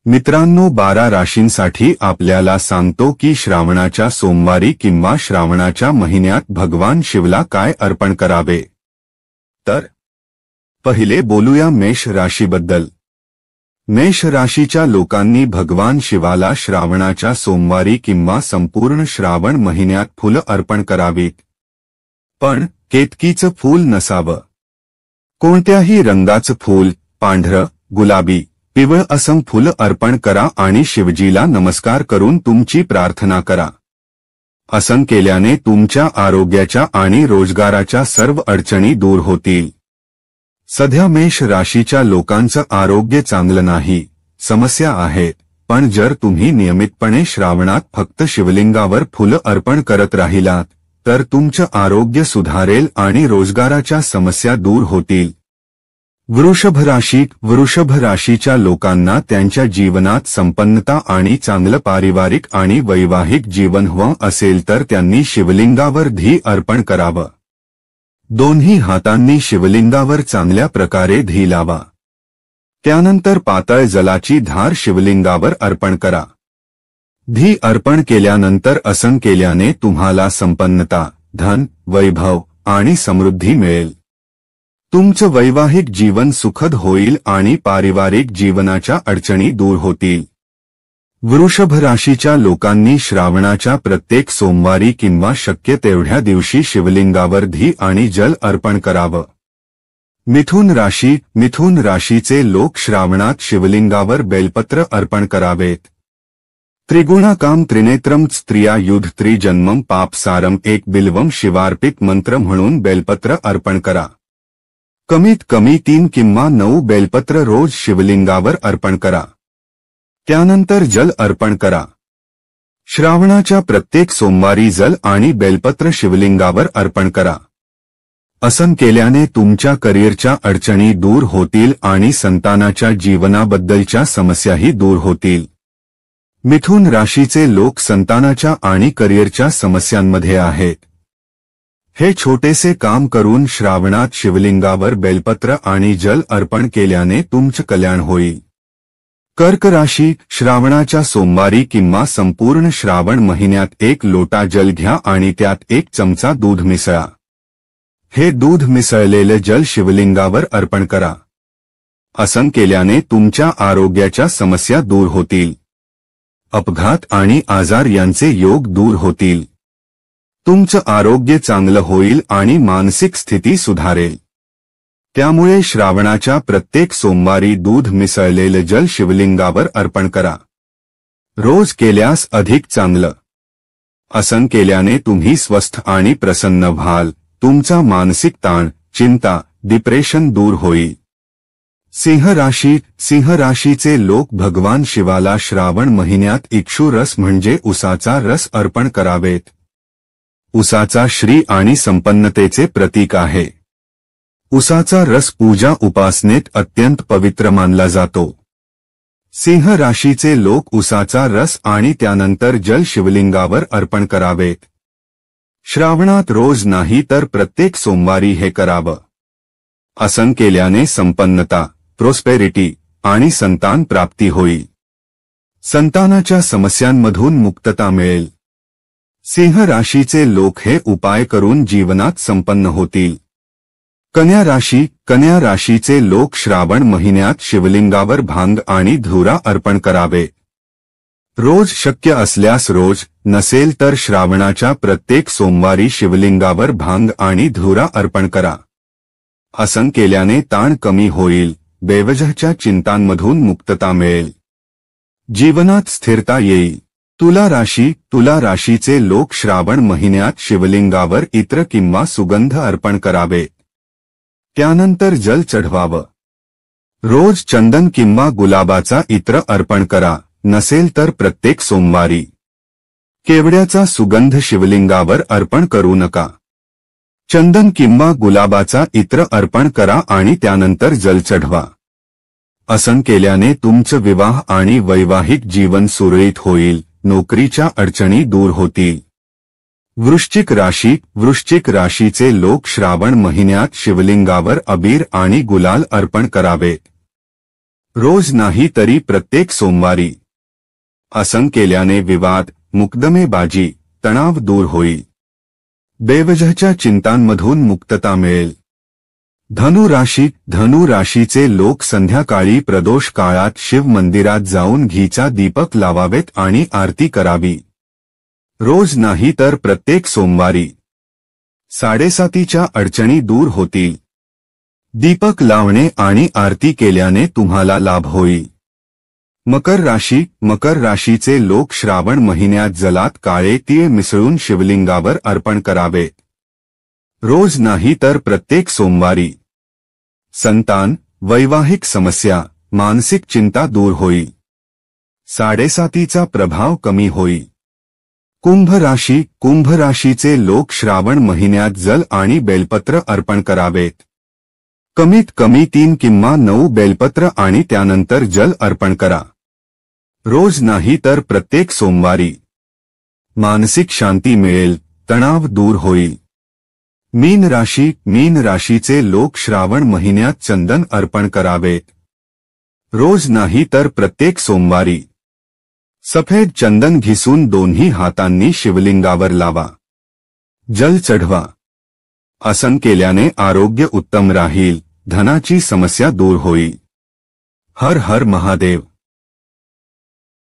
मित्रांनो, 12 राशींसाठी आपल्याला सांगतो की श्रावणाच्या सोमवारी किंवा श्रावणाच्या महिन्यात भगवान शिवला काय अर्पण करावे। तर पहिले बोलूया मेष राशीबद्दल। मेष राशीच्या लोकांनी भगवान शिवाला श्रावणाच्या सोमवारी किंवा संपूर्ण श्रावण महिन्यात फुलं अर्पण करावीत, पण केतकीचं फूल नसावं। कोणत्याही रंगाचं फूल, पांढरं, गुलाबी, पिवळं असं फुलं अर्पण करा आणि शिवजीला नमस्कार करून तुमची प्रार्थना करा। असं केल्याने तुमच्या आरोग्याच्या आणि रोजगाराच्या सर्व अडचणी दूर होतील। सध्या मेष राशीच्या लोकांचं आरोग्य चांगलं नाही, समस्या आहेत, पण जर तुम्ही नियमितपणे श्रावणात फक्त शिवलिंगावर फुलं अर्पण करत राहिलात तर तुमचं आरोग्य सुधारेल आणि रोजगाराच्या समस्या दूर होतील। वृषभ राशीच्या लोकांना त्यांच्या जीवनात संपन्नता आणि चांगलं पारिवारिक आणि वैवाहिक जीवन हवं असेल तर त्यांनी शिवलिंगावर घी अर्पण करावं। दोन्ही हातांनी शिवलिंगावर चांगल्या प्रकारे घी लावा। त्यानंतर पातळ जलाची धार शिवलिंगावर अर्पण करा। घी अर्पण केल्यानंतर असं केल्याने तुम्हाला संपन्नता, धन, वैभव आणि समृद्धी मिळेल। तुमचं वैवाहिक जीवन सुखद होईल आणि पारिवारिक जीवनाच्या अडचणी दूर होतील। वृषभ राशीच्या लोकांनी श्रावणाच्या प्रत्येक सोमवारी किंवा शक्य तेवढ्या दिवशी शिवलिंगावर घी आणि जल अर्पण करावं। मिथुन राशीचे लोक श्रावणात शिवलिंगावर बेलपत्र अर्पण करावेत। त्रिगुणाकाम त्रिनेत्रम स्त्रिया युध त्रिजन्मम पापसारम एक बिल्वम शिवार्पित मंत्र म्हणून बेलपत्र अर्पण करा। कमीत कमी 3 किंवा 9 बेलपत्र रोज शिवलिंगावर अर्पण करा। त्यानंतर जल अर्पण करा। श्रावणाच्या प्रत्येक सोमवारी जल आणि बेलपत्र शिवलिंगावर अर्पण करा। असं केल्याने तुमच्या करिअरच्या अडचणी दूर होतील आणि संतानाच्या जीवनाबद्दलच्या समस्याही दूर होतील। मिथुन राशीचे लोक संतानाच्या आणि करिअरच्या समस्यांमध्ये आहेत। हे छोटेसे काम करून श्रावणात शिवलिंगावर बेलपत्र आणि जल अर्पण केल्याने तुमचं कल्याण होईल। कर्क राशी, श्रावणाच्या सोमवारी किंवा संपूर्ण श्रावण महिन्यात 1 लोटा जल घ्या आणि त्यात 1 चमचा दूध मिसळा। हे दूध मिसळलेलं जल शिवलिंगावर अर्पण करा। असं केल्याने तुमच्या आरोग्याच्या समस्या दूर होतील। अपघात आणि आजार यांचे योग दूर होतील। तुमचं आरोग्य चांगलं होईल आणि मानसिक स्थिती सुधारेल। त्यामुळे श्रावणाच्या प्रत्येक सोमवारी दूध मिसळलेलं जल शिवलिंगावर अर्पण करा। रोज केल्यास अधिक चांगलं। असं केल्याने तुम्ही स्वस्थ आणि प्रसन्न व्हाल। तुमचा मानसिक ताण, चिंता, डिप्रेशन दूर होईल। सिंह राशीचे लोक भगवान शिवाला श्रावण महिन्यात इक्षू रस म्हणजे उसाचा रस अर्पण करावेत। उसाचा श्री आणि संपन्नतेचे प्रतीक आहे। उसाचा रस पूजा उपासनेत अत्यंत पवित्र मानला जातो। सिंह राशीचे लोक उसाचा रस आणि त्यानंतर जल शिवलिंगावर अर्पण करावेत। श्रावणात रोज नाही तर प्रत्येक सोमवारी हे करावं। असं केल्याने संपन्नता, प्रॉस्पेरिटी आणि संतान प्राप्ती होईल। संतानाच्या समस्यांमधून मुक्तता मिळेल। सिंह राशीचे लोक हे उपाय करून जीवनात संपन्न होतील। कन्या राशीचे लोक श्रावण महिन्यात शिवलिंगावर भांग आणि धुरा अर्पण करावे। रोज शक्य असल्यास रोज, नसेल तर श्रावणाच्या प्रत्येक सोमवारी शिवलिंगावर भांग आणि धुरा अर्पण करा। असं केल्याने ताण कमी होईल, बेवजहच्या चिंतांमधून मुक्तता मिळेल। जीवनात स्थिरता येईल। तुला राशीचे लोक श्रावण महिन्यात शिवलिंगावर इत्र किंवा सुगंध अर्पण करावे। त्यानंतर जल चढवावं। रोज चंदन किंवा गुलाबाचा इत्र अर्पण करा, नसेल तर प्रत्येक सोमवारी। केवड्याचा सुगंध शिवलिंगावर अर्पण करू नका। चंदन किंवा गुलाबाचा इत्र अर्पण करा आणि त्यानंतर जल चढवा। असं केल्याने तुमचं विवाह आणि वैवाहिक जीवन सुरळीत होईल। नोकरीच्या अडचणी दूर होतील। वृश्चिक राशीचे लोक श्रावण महिन्यात शिवलिंगावर अबीर आणि गुलाल अर्पण करावेत। रोज नाही तरी प्रत्येक सोमवारी. असं केल्याने विवाद, मुकदमेबाजी, तणाव दूर होईल. बेवजहच्या चिंतांमधून मुक्तता मिळेल. धनु राशीचे लोक संध्याकाळी प्रदोष काळात शिव मंदिरात जाऊन घीचा दीपक लावावेत आणि आरती करावी. रोज नाही तर प्रत्येक सोमवारी. 7:30च्या अडचणी दूर होतील. दीपक लावणे आणि आरती केल्याने तुम्हाला लाभ होईल. मकर राशीचे लोक श्रावण महिन्यात जलात काळे तीळ मिसळून शिवलिंगावर अर्पण करावेत. रोज नाही तर प्रत्येक सोमवारी. संतान, वैवाहिक समस्या, मानसिक चिंता दूर होईल. 7:30चा प्रभाव कमी होईल. कुंभ राशीचे लोक श्रावण महिन्यात जल आणि बेलपत्र अर्पण करावेत. कमीत कमी 3 किंवा 9 बेलपत्र आणि त्यानंतर जल अर्पण करा. रोज नाही तर प्रत्येक सोमवारी. मानसिक शांती मिळेल, तणाव दूर होईल. मीन राशीचे लोक श्रावण महिन्यात चंदन अर्पण करावेत. रोज नाही तर प्रत्येक सोमवारी. सफेद चंदन घिसून दोन्ही हातांनी शिवलिंगावर लावा. जल चढवा. असं केल्याने आरोग्य उत्तम राहील, धनाची समस्या दूर होईल. हर हर महादेव.